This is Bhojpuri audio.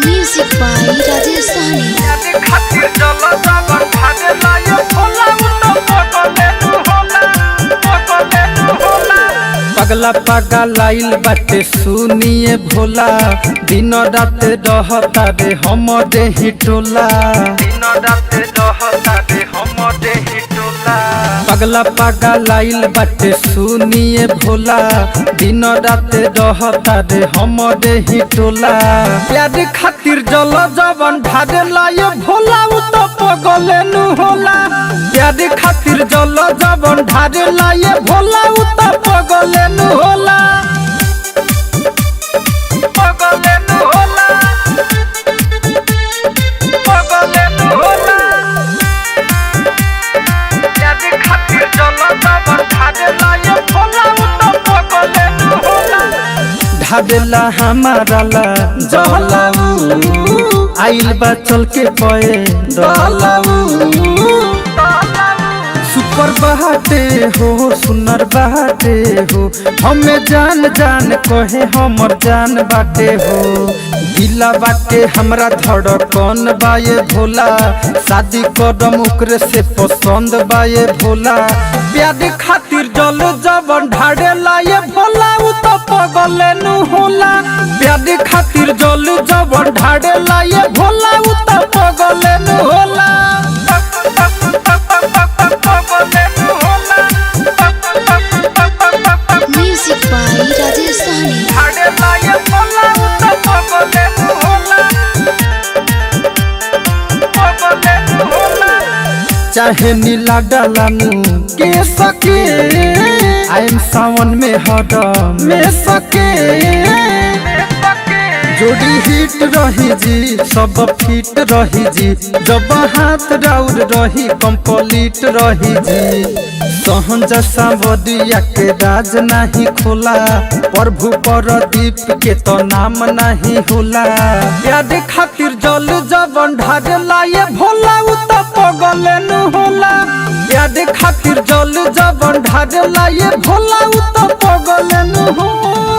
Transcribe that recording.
Music by Rajesh Sahni। पगला पगलाइल बाटे सुनिए भोला, दिन रात रहता रे हम देही टोला। पगला पगलाइल बाटे सुनिए भोला, दिन रात रहता रे हम देही टोला। प्यार खातिर जल जवन ढारेला ये भोला उ तो पगले नु होला। प्यार खातिर जल जवन ढारेला ये भोला उ तो पगले नु होला। पगले नु होला, पगले नु होला। प्यार खातिर जल जवन ढारेला ये भोला उ तो पगले नु होला। ढारेला हमारा ला जलाऊ, आइल बा चल के पए दलाऊ। सुपर बहाते हो सुनर बहाते हो, हमें जान जान कहे हमर जान बाटे हो। दिला बाटे हमरा धड़कन बाये भोला, शादी करम ओकरे से पसंद बाये भोला। प्यार खातिर जल जवन ढारेला ये भोला उ तो पगले नु होला। प्यार खातिर जल जवन ढारेला ये भोला उ तो पगले नु होला। Music by Rajesh Sahni। चाहे नीला डालानू के सके, आइम सावन में हर में सके। जोड़ी हिट रही जी सब फिट रही जी, जब हाथ राउर रही कंप्लीट रही जी। सहन जैसा बदिया के राज नहीं खोला, प्रभु प्रदीप के तो नाम नहीं होला। प्यार खातिर जल जवन ढारेला ये भोला उ तो पगले नु होला। प्यार खातिर जल जवन ढारेला ये भोला उ तो पगले नु होला।